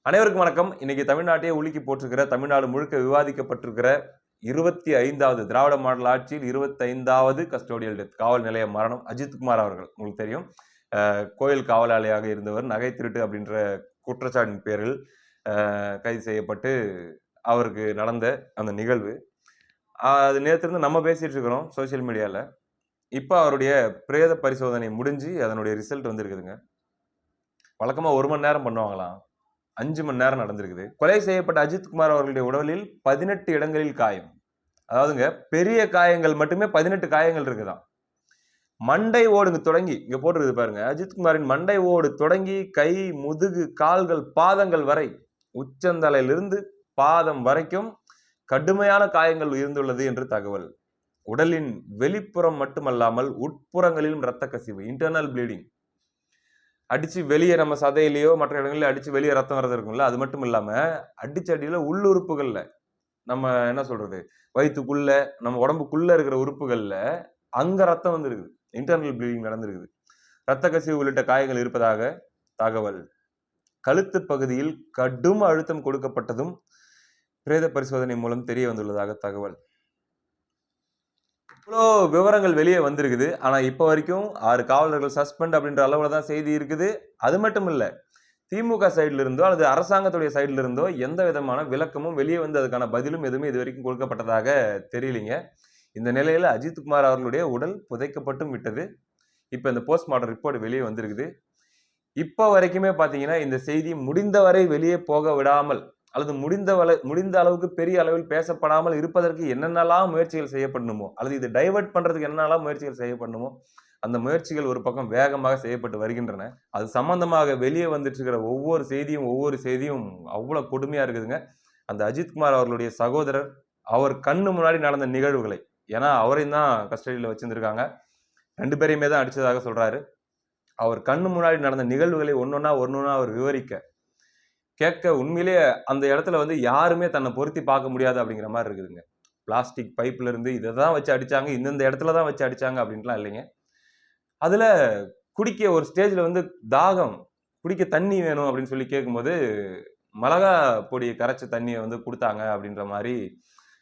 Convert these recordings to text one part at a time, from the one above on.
அனைவருக்கும் வணக்கம். இன்னைக்கு தமிழ்நாட்டையே உலுக்கி போட்டிருக்கிற, தமிழ்நாடு முழுக்க விவாதிக்கப்பட்டிருக்கிற 25வது திராவிட மாடல் ஆட்சியில் 25வது கஸ்டோடியல் டெத், காவல் நிலைய மரணம். அஜித்குமார் அவர்கள் உங்களுக்கு தெரியும், கோயில் காவலாளியாக இருந்தவர். நகை திருட்டு அப்படின்ற குற்றச்சாட்டின் பேரில் கைது செய்யப்பட்டு அவருக்கு நடந்த அந்த நிகழ்வு. அது நேற்றிருந்து நம்ம பேசிட்டு இருக்கிறோம் சோசியல் மீடியாவில். இப்போ அவருடைய பிரேத பரிசோதனை முடிஞ்சு அதனுடைய ரிசல்ட் வந்துருக்குதுங்க. வழக்கமாக 1 மணி நேரம் பண்ணுவாங்களாம், 5 மணி நேரம் நடந்திருக்குது. கொலை செய்யப்பட்ட அஜித்குமார் அவர்களுடைய உடலில் 18 இடங்களில் காயம். அதாவதுங்க, பெரிய காயங்கள் மட்டுமே 18 காயங்கள் இருக்குதான். மண்டை ஓடுங்க தொடங்கி இங்க போட்டுருக்குது பாருங்க. அஜித்குமாரின் மண்டை ஓடு தொடங்கி கை, முதுகு, கால்கள், பாதங்கள் வரை, உச்சந்தலையிலிருந்து பாதம் வரைக்கும் கடுமையான காயங்கள் இருந்துள்ளது என்று தகவல். உடலின் வெளிப்புறம் மட்டுமல்லாமல் உட்புறங்களிலும் இரத்த கசிவு, இன்டர்னல் ப்ளீடிங். அடிச்சு வெளியே நம்ம சதையிலேயோ மற்ற இடங்களில் அடிச்சு வெளியே ரத்தம் வரது இருக்கும்ல, அது மட்டும் இல்லாம அடிச்ச அடியில உள்ளுறுப்புகள்ல, நம்ம என்ன சொல்றது, வயிற்றுக்குள்ள, நம்ம உடம்புக்குள்ள இருக்கிற உறுப்புகள்ல அங்க ரத்தம் வந்துருக்குது, இன்டர்னல் ப்ளீடிங் நடந்திருக்குது. இரத்த கசிவு உள்ளிட்ட காயங்கள் இருப்பதாக தகவல். கழுத்து பகுதியில் கடும் அழுத்தம் கொடுக்கப்பட்டதும் பிரேத பரிசோதனை மூலம் தெரிய வந்துள்ளதாக தகவல். இவ்வளோ விவரங்கள் வெளியே வந்திருக்குது. ஆனா இப்ப வரைக்கும் 6 காவலர்கள் சஸ்பெண்ட் அப்படின்ற அளவுல தான் செய்தி இருக்குது. அது மட்டும் இல்ல, திமுக சைட்ல இருந்தோ அல்லது அரசாங்கத்துடைய சைட்ல இருந்தோ எந்த விதமான விளக்கமும் வெளியே வந்து அதுக்கான பதிலும் எதுவுமே இது வரைக்கும் கொடுக்கப்பட்டதாக தெரியலீங்க. இந்த நிலையில அஜித்குமார் அவர்களுடைய உடல் புதைக்கப்பட்டும் விட்டது. இப்ப இந்த போஸ்ட்மார்ட்டம் ரிப்போர்ட் வெளியே வந்திருக்குது. இப்ப வரைக்குமே பாத்தீங்கன்னா இந்த செய்தி முடிந்தவரை வெளியே போக விடாமல் அல்லது முடிந்த அளவுக்கு பெரிய அளவில் பேசப்படாமல் இருப்பதற்கு என்னென்னலாம் முயற்சிகள் செய்யப்படணுமோ, அல்லது இதை டைவர்ட் பண்றதுக்கு என்னென்னலாம் முயற்சிகள் செய்யப்படணுமோ, அந்த முயற்சிகள் ஒரு பக்கம் வேகமாக செய்யப்பட்டு வருகின்றன. அது சம்பந்தமாக வெளியே வந்துட்டு இருக்கிற ஒவ்வொரு செய்தியும் அவ்வளவு கொடுமையா இருக்குதுங்க. அந்த அஜித்குமார் அவர்களுடைய சகோதரர், அவர் கண்ணு முன்னாடி நடந்த நிகழ்வுகளை, ஏன்னா அவரையும் தான் கஸ்டடியில் வச்சிருந்திருக்காங்க, 2 பேரையுமே தான் அடிச்சதாக சொல்றாரு. அவர் கண்ணு முன்னாடி நடந்த நிகழ்வுகளை ஒன்னொன்னா அவர் விவரிக்க கேட்க உண்மையிலேயே அந்த இடத்துல வந்து யாருமே தன்னை பொருத்தி பார்க்க முடியாது அப்படிங்கிற மாதிரி இருக்குதுங்க. பிளாஸ்டிக் பைப்ல இருந்து இதை தான் வச்சு அடிச்சாங்க, இந்த இடத்துல தான் வச்சு அடிச்சாங்க அப்படின்ட்டுலாம் இல்லைங்க. அதுல குடிக்க ஒரு ஸ்டேஜ்ல வந்து தாகம், குடிக்க தண்ணி வேணும் அப்படின்னு சொல்லி கேட்கும்போது மிளகா பொடியை கரைச்ச தண்ணியை வந்து கொடுத்தாங்க அப்படின்ற மாதிரி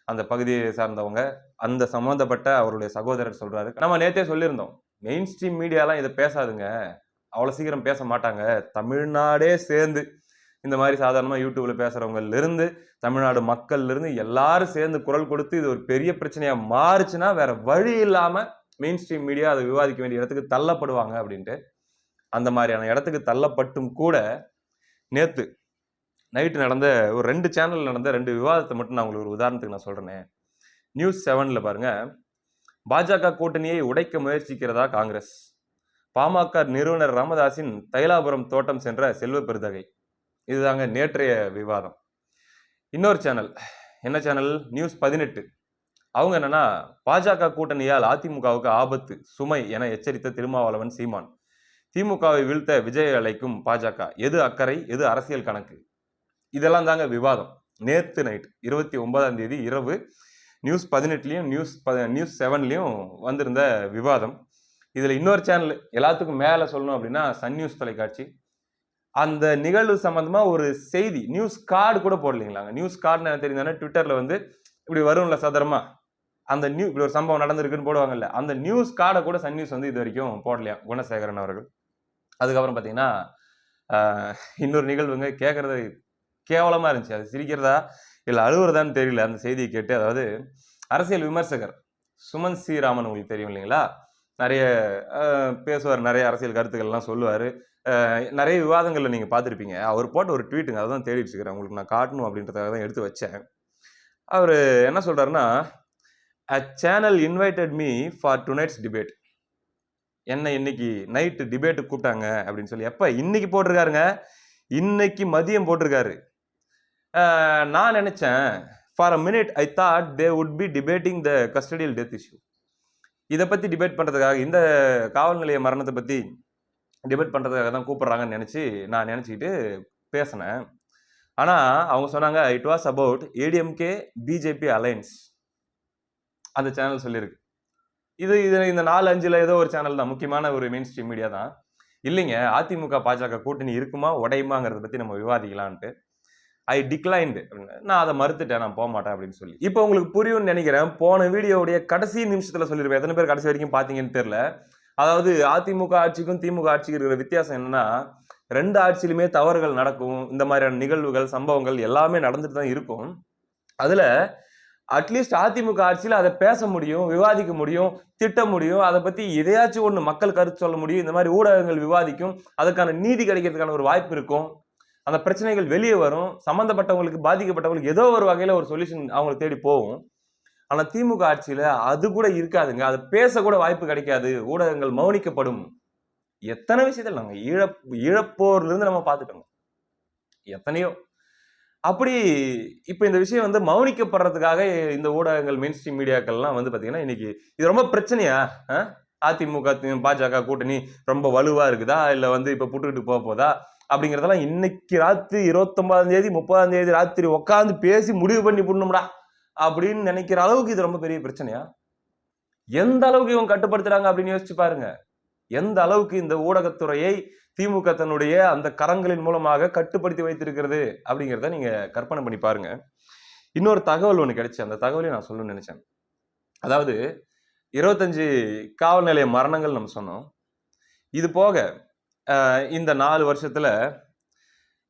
அந்த பகுதியை சார்ந்தவங்க, அந்த சம்பந்தப்பட்ட அவருடைய சகோதரர் சொல்றாரு. நம்ம நேத்தே சொல்லியிருந்தோம், மெயின் ஸ்ட்ரீம் மீடியாலாம் இதை பேசாதுங்க, அவ்வளவு சீக்கிரம் பேச மாட்டாங்க. தமிழ்நாடே சேர்ந்து இந்த மாதிரி சாதாரணமா யூடியூப்ல பேசுறவங்கல இருந்து, தமிழ்நாடு மக்கள்ல இருந்து எல்லாரும் சேர்ந்து குரல் கொடுத்து இது ஒரு பெரிய பிரச்சனையா மாறுச்சுன்னா வேற வழி இல்லாம மெயின் ஸ்ட்ரீம் மீடியா அதை விவாதிக்க வேண்டிய இடத்துக்கு தள்ளப்படுவாங்க அப்படின்ட்டு. அந்த மாதிரியான இடத்துக்கு தள்ளப்பட்டும் கூட நேத்து நைட்டு நடந்த ஒரு 2 சேனல் நடந்த 2 விவாதத்தை மட்டும் நான் உங்களுக்கு ஒரு உதாரணத்துக்கு நான் சொல்றேனே. நியூஸ் 7ல பாருங்க, பாஜக கூட்டணியை உடைக்க முயற்சிக்கிறதா காங்கிரஸ், பாமக நிறுவனர் ராமதாஸின் தைலாபுரம் தோட்டம் சென்ற செல்வ பெருந்தகை. இதுதாங்க நேற்றைய விவாதம். இன்னொரு சேனல், என்ன சேனல், நியூஸ் 18, அவங்க என்னன்னா, பாஜக கூட்டணியால் அதிமுகவுக்கு ஆபத்து, சுமை என எச்சரித்த திருமாவளவன் சீமான், திமுகவை வீழ்த்த விஜய் அழைக்கும் பாஜக, எது அக்கறை எது அரசியல் கணக்கு. இதெல்லாம் தாங்க விவாதம். நேத்து நைட் 29ஆம் தேதி இரவு நியூஸ் 18லயும் நியூஸ் 7லயும் வந்திருந்த விவாதம். இதுல இன்னொரு சேனல் எல்லாத்துக்கும் மேல சொல்லணும் அப்படின்னா சன் நியூஸ் தொலைக்காட்சி, அந்த நிகழ்வு சம்பந்தமா ஒரு செய்தி, நியூஸ் கார்டு கூட போடலீங்களாங்க. நியூஸ் கார்டு எனக்கு தெரியுதானே, ட்விட்டர்ல வந்து இப்படி வரும்ல சதுரமா, அந்த இப்படி ஒரு சம்பவம் நடந்திருக்குன்னு போடுவாங்கல்ல, அந்த நியூஸ் கார்டை கூட சன் நியூஸ் வந்து இது வரைக்கும் போடலையா குணசேகரன் அவர்கள். அதுக்கப்புறம் பாத்தீங்கன்னா இன்னொரு நிகழ்வுங்க, கேட்கறது கேவலமா இருந்துச்சு. அது சிரிக்கிறதா இல்ல அழுவுறதான்னு தெரியல அந்த செய்தியை கேட்டு. அதாவது அரசியல் விமர்சகர் சுமன் ஸ்ரீராமன் உங்களுக்கு தெரியும் இல்லைங்களா, நிறைய பேசுவார், நிறைய அரசியல் கருத்துக்கள்லாம் சொல்லுவார், நிறைய விவாதங்களில் நீங்கள் பார்த்துருப்பீங்க. அவர் போட்ட ஒரு ட்வீட்டுங்க, அதை தான் தேடிட்டு இருக்கிறேன், உங்களுக்கு நான் காட்டணும் அப்படின்றதுக்காக தான் எடுத்து வச்சேன். அவர் என்ன சொல்றாருன்னா, a channel invited me for tonight's debate, என்ன இன்னைக்கு நைட்டு டிபேட்டு கூப்பிட்டாங்க அப்படின்னு சொல்லி. எப்போ இன்னைக்கு போட்டிருக்காருங்க, இன்னைக்கு மதியம் போட்டிருக்காரு. நான் நினைச்சேன், for a minute I thought they would be debating the custodial death issue. இதை பற்றி டிபேட் பண்ணுறதுக்காக, இந்த காவல் நிலைய மரணத்தை பற்றி டிபேட் பண்ணுறதுக்காக தான் கூப்பிட்றாங்கன்னு நான் நினச்சிக்கிட்டு பேசினேன். ஆனால் அவங்க சொன்னாங்க, it was about ADMK BJP alliance. அந்த சேனல் சொல்லியிருக்கு. இது இந்த 4-5ல் ஏதோ ஒரு சேனல் தான், முக்கியமான ஒரு மெயின் ஸ்ட்ரீம் மீடியா தான். இல்லைங்க, அதிமுக பாஜக கூட்டணி இருக்குமா உடையுமாங்கிறத பற்றி நம்ம விவாதிக்கலான்ட்டு. ஐ டிக்ளைன்டு அப்படின்னு. நான் அதை மறுத்துட்டேன், நான் போக மாட்டேன் அப்படின்னு சொல்லி. இப்போ உங்களுக்கு புரியும்னு நினைக்கிறேன். போன வீடியோவுடைய கடைசி நிமிஷத்துல சொல்லியிருப்பேன். எத்தனை பேர் கடைசி வரைக்கும் பாத்தீங்கன்னு தெரியல. அதாவது அதிமுக ஆட்சிக்கும் திமுக ஆட்சிக்கும் இருக்கிற வித்தியாசம் என்னன்னா, 2 ஆட்சியிலுமே தவறுகள் நடக்கும். இந்த மாதிரியான நிகழ்வுகள், சம்பவங்கள் எல்லாமே நடந்துட்டு தான் இருக்கும். அதுல அட்லீஸ்ட் அதிமுக ஆட்சியில அதை பேச முடியும், விவாதிக்க முடியும், திட்ட முடியும். அதை பத்தி எதையாச்சும் ஒண்ணு மக்கள் கருத்து சொல்ல முடியும். இந்த மாதிரி ஊடகங்கள் விவாதிக்கும். அதுக்கான நீதி கிடைக்கிறதுக்கான ஒரு வாய்ப்பு இருக்கும். அந்த பிரச்சனைகள் வெளியே வரும். சம்பந்தப்பட்டவங்களுக்கு, பாதிக்கப்பட்டவங்களுக்கு ஏதோ ஒரு வகையில ஒரு சொல்யூஷன் அவங்களை தேடி போகும். ஆனா திமுக ஆட்சியில அது கூட இருக்காதுங்க. அது பேச கூட வாய்ப்பு கிடைக்காது. ஊடகங்கள் மௌனிக்கப்படும். எத்தனை விஷயத்துல நாங்க ஈழப்போர்ல இருந்து நம்ம பார்த்துட்டோம். எத்தனையோ. அப்படி இப்ப இந்த விஷயம் வந்து மௌனிக்கப்படுறதுக்காக இந்த ஊடகங்கள், மெயின் ஸ்ட்ரீம் மீடியாக்கள்லாம் வந்து பாத்தீங்கன்னா இன்னைக்கு இது ரொம்ப பிரச்சனையா? அதிமுக பாஜக கூட்டணி ரொம்ப வலுவா இருக்குதா, இல்ல வந்து இப்ப புட்டுக்கிட்டு போக போதா அப்படிங்கறதெல்லாம் இன்னைக்கு ராத்திரி 29ஆம் தேதி 30ஆம் தேதி ராத்திரி உட்காந்து பேசி முடிவு பண்ணி புடணும்டா அப்படின்னு நினைக்கிற அளவுக்கு இது ரொம்ப பெரிய பிரச்சனையா? எந்த அளவுக்கு இவங்க கட்டுப்படுத்துறாங்க அப்படின்னு யோசிச்சு பாருங்க. எந்த அளவுக்கு இந்த ஊடகத்துறையை திமுக தன்னுடைய அந்த கரங்களின் மூலமாக கட்டுப்படுத்தி வைத்திருக்கிறது அப்படிங்கிறத நீங்க கற்பனை பண்ணி பாருங்க. இன்னொரு தகவல் ஒண்ணு கிடைச்சு, அந்த தகவலையும் நான் சொல்லணும்னு நினைச்சேன். அதாவது 25 காவல் நிலைய மரணங்கள் நம்ம சொன்னோம். இது போக இந்த 4 வருஷத்துல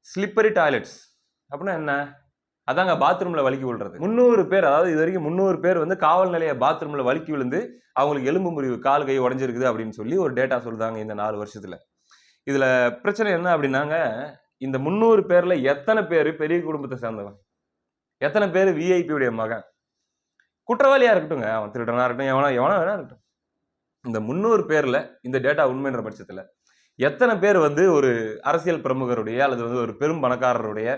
ஸ்லிப்பரி டாய்லெட்ஸ் அப்படின்னா என்ன? அதாங்க பாத்ரூம்ல வழுக்கி விழுறது. 300 பேர், அதாவது இது வரைக்கும் 300 பேர் வந்து காவல் நிலைய பாத்ரூம்ல வழுக்கி விழுந்து அவங்களுக்கு எலும்பு முறிவு, கால் கை உடைஞ்சிருக்குது அப்படின்னு சொல்லி ஒரு டேட்டா சொல்றாங்க இந்த 4 வருஷத்துல. இதுல பிரச்சனை என்ன அப்படின்னாங்க, இந்த 300 பேர்ல எத்தனை பேரு பெரிய குடும்பத்தை சேர்ந்தவன், எத்தனை பேரு விஐபி உடைய மகன், குற்றவாளியா இருக்கட்டுங்க, அவன் திருடனா இருக்கட்டும், எவனா வேணா இருக்கட்டும். இந்த 300 பேர்ல இந்த டேட்டா உண்மைன்ற பட்சத்துல எத்தனை பேர் வந்து ஒரு அரசியல் பிரமுகருடைய, அல்லது வந்து ஒரு பெரும் பணக்காரருடைய,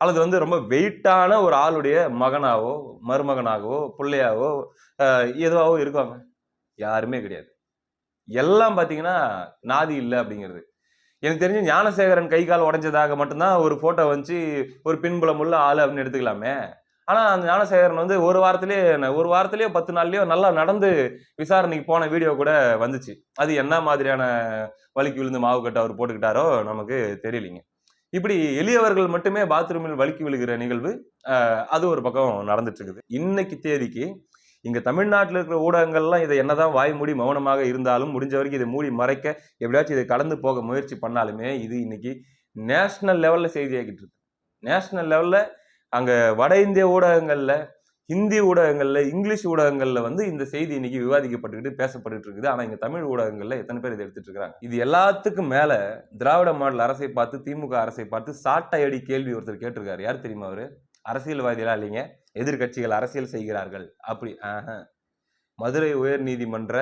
அல்லது வந்து ரொம்ப வெயிட்டான ஒரு ஆளுடைய மகனாவோ, மருமகனாகவோ, பிள்ளையாவோ, எதுவாவோ இருக்காங்க? யாருமே கிடையாது. எல்லாம் பாத்தீங்கன்னா நாதி இல்லை அப்படிங்கிறது. எனக்கு தெரிஞ்சு ஞானசேகரன் கை கால் உடைஞ்சதாக மட்டும்தான் ஒரு போட்டோ வந்துச்சு, ஒரு பின்புலம் உள்ள ஆளு அப்படின்னு எடுத்துக்கலாமே. ஆனா அந்த ஞானசேகரன் வந்து ஒரு வாரத்திலேயோ 10 நாள்லயோ நல்லா நடந்து விசாரணைக்கு போன வீடியோ கூட வந்துச்சு. அது என்ன மாதிரியான வழுக்கி விழுந்து மாவு கட்டு அவர் போட்டுக்கிட்டாரோ நமக்கு தெரியலைங்க. இப்படி எளியவர்கள் மட்டுமே பாத்ரூமில் வழுக்கி விழுகிற நிகழ்வு அது ஒரு பக்கம் நடந்துட்டு இருக்குது. இன்னைக்கு தேதிக்கு இங்க தமிழ்நாட்டில் இருக்கிற ஊடகங்கள்லாம் இதை என்னதான் வாய் மூடி மௌனமாக இருந்தாலும், முடிஞ்ச வரைக்கும் இதை மூடி மறைக்க எப்படியாச்சும் இதை கடந்து போக முயற்சி பண்ணாலுமே, இது இன்னைக்கு நேஷனல் லெவல்ல செய்தியாகிட்டு இருக்கு. நேஷனல் லெவல்ல அங்க வட இந்திய ஊடகங்கள்ல, ஹிந்தி ஊடகங்கள்ல, இங்கிலீஷ் ஊடகங்கள்ல வந்து இந்த செய்தி இன்னைக்கு விவாதிக்கப்பட்டுக்கிட்டு பேசப்பட்டு இருக்குது. ஆனா இங்க தமிழ் ஊடகங்கள்ல எத்தனை பேர் இதை எடுத்துட்டு இருக்காங்க? இது எல்லாத்துக்கும் மேல திராவிட மாடல் அரசை பார்த்து, திமுக அரசை பார்த்து சாட்டை அடி கேள்வி ஒருத்தர் கேட்டிருக்காரு. யார் தெரியுமா அவரு? அரசியல்வாதிகளா இல்லைங்க, எதிர்கட்சிகள் அரசியல் செய்கிறார்கள் அப்படி. மதுரை உயர் நீதிமன்ற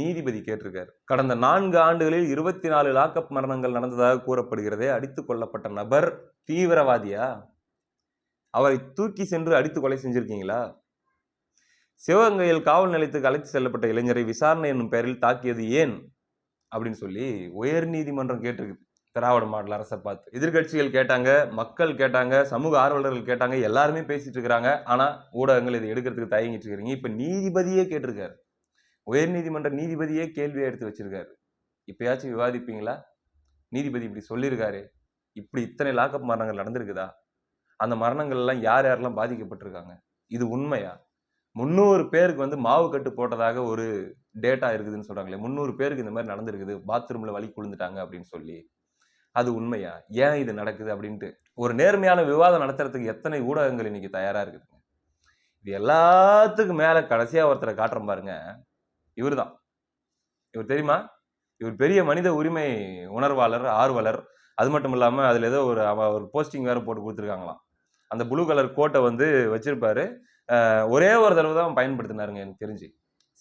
நீதிபதி கேட்டிருக்காரு. கடந்த 4 ஆண்டுகளில் 24 லாக்அப் மரணங்கள் நடந்ததாக கூறப்படுகிறதே, அடித்துக் கொல்லப்பட்ட நபர் தீவிரவாதியா? அவரை தூக்கி சென்று அடித்து கொலை செஞ்சிருக்கீங்களா? சிவகங்கையில் காவல் நிலையத்துக்கு அழைத்து செல்லப்பட்ட இளைஞரை விசாரணை என்னும் பெயரில் தாக்கியது ஏன் அப்படின்னு சொல்லி உயர் நீதிமன்றம் கேட்டிருக்கு திராவிட மாடல் அரசை பார்த்து. எதிர்கட்சிகள் கேட்டாங்க, மக்கள் கேட்டாங்க, சமூக ஆர்வலர்கள் கேட்டாங்க, எல்லாருமே பேசிட்டு இருக்கிறாங்க. ஆனா ஊடகங்கள் இதை எடுக்கிறதுக்கு தயங்கிட்டு இருக்கிறீங்க. இப்ப நீதிபதியே கேட்டிருக்காரு. உயர் நீதிமன்ற நீதிபதியே கேள்வியை எடுத்து வச்சிருக்காரு. இப்பயாச்சும் விவாதிப்பீங்களா? நீதிபதி இப்படி சொல்லியிருக்காரு, இப்படி இத்தனை லாக்அப் மரணங்கள் நடந்திருக்குதா? அந்த மரணங்கள் எல்லாம் யார் யாரெல்லாம் பாதிக்கப்பட்டிருக்காங்க? இது உண்மையா? 300 பேருக்கு வந்து மாவு கட்டு போட்டதாக ஒரு டேட்டா இருக்குதுன்னு சொல்றாங்களே, 300 பேருக்கு இந்த மாதிரி நடந்திருக்குது, பாத்ரூம்ல வலி குழுந்துட்டாங்க அப்படின்னு சொல்லி. அது உண்மையா? ஏன் இது நடக்குது அப்படின்ட்டு ஒரு நேர்மையான விவாதம் நடத்துறதுக்கு எத்தனை ஊடகங்கள் இன்னைக்கு தயாரா இருக்குதுங்க. இது எல்லாத்துக்கும் மேல கடைசியா ஒருத்தரை காட்டுறேன் பாருங்க. இவர்தான். இவர் தெரியுமா? இவர் பெரிய மனித உரிமை உணர்வாளர், ஆர்வலர். அது மட்டும் இல்லாம அதுல ஏதோ ஒரு போஸ்டிங் வேற போட்டு கொடுத்துருக்காங்களாம். அந்த ப்ளூ கலர் கோட்டை வந்து வச்சிருப்பாரு. ஒரே ஒரு தடவை தான் பயன்படுத்தினாருங்க எனக்கு தெரிஞ்சு.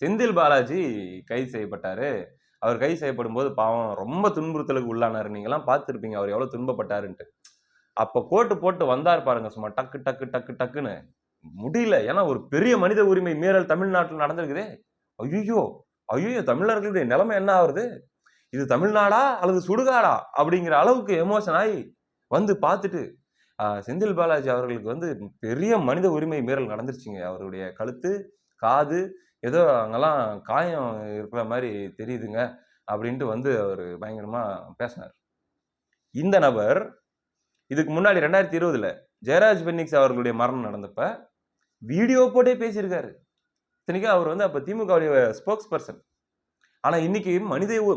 செந்தில் பாலாஜி கைது செய்யப்பட்டாரு. அவர் கைது செய்யப்படும் போது பாவம் ரொம்ப துன்புறுத்தலுக்கு உள்ளானாரு. நீங்கெல்லாம் பார்த்திருப்பீங்க அவர் எவ்வளவு துன்பப்பட்டாருன்ட்டு. அப்ப கோட்டு போட்டு வந்தார் பாருங்க, சும்மா டக்கு டக்கு டக்கு டக்குன்னு முடியல. ஏன்னா ஒரு பெரிய மனித உரிமை மீறல் தமிழ்நாட்டில் நடந்திருக்குதே. ஐயோ ஐயோ, தமிழர்களுடைய நிலைமை என்ன ஆகுறது? இது தமிழ்நாடா அல்லது சுடுகாடா அப்படிங்கிற அளவுக்கு எமோஷன் ஆகி வந்து பார்த்துட்டு செந்தில் பாலாஜி அவர்களுக்கு வந்து பெரிய மனித உரிமை மீறல் நடந்துருச்சுங்க. அவருடைய கழுத்து, காது ஏதோ அங்கெல்லாம் காயம் இருக்கிற மாதிரி தெரியுதுங்க அப்படின்ட்டு வந்து அவர் பயங்கரமா பேசினார். இந்த நபர் இதுக்கு முன்னாடி 2020 ஜெயராஜ் பென்னிக்ஸ் அவர்களுடைய மரணம் நடந்தப்ப வீடியோ போட்டே பேசியிருக்காரு. இத்தனைக்கும் அவர் வந்து அப்ப திமுகவுடைய ஸ்போக்ஸ் பர்சன். ஆனா இன்னைக்கு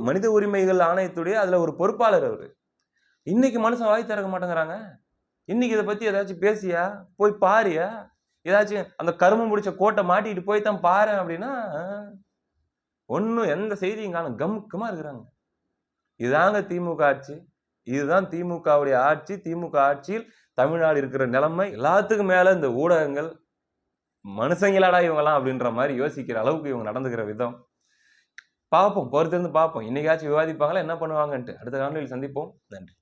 மனித உரிமைகள் ஆணையத்துடைய அதுல ஒரு பொறுப்பாளர் அவரு. இன்னைக்கு மனுஷன் வாய் திறக்க மாட்டேங்கிறாங்க. இன்னைக்கு இதை பத்தி ஏதாச்சும் பேசியா, போய் பாரியா, ஏதாச்சும் அந்த கருமம் முடிச்ச கோட்டை மாட்டிட்டு போய் தான் பாரு அப்படின்னா ஒன்னும் எந்த செய்தியும் காணும், கம்முக்கமா இருக்கிறாங்க. இதுதாங்க திமுக ஆட்சி. இதுதான் திமுகவுடைய ஆட்சி. திமுக ஆட்சியில் தமிழ்நாடு இருக்கிற நிலைமை. எல்லாத்துக்கும் மேல இந்த ஊடகங்கள் மனுஷங்களாடா இவங்கலாம் அப்படின்ற மாதிரி யோசிக்கிற அளவுக்கு இவங்க நடந்துக்கிற விதம். பார்ப்போம், பொறுத்திருந்து பார்ப்போம். இன்னைக்காச்சும் விவாதிப்பாங்களா, என்ன பண்ணுவாங்கன்ட்டு. அடுத்த காணொலியில் சந்திப்போம். நன்றி.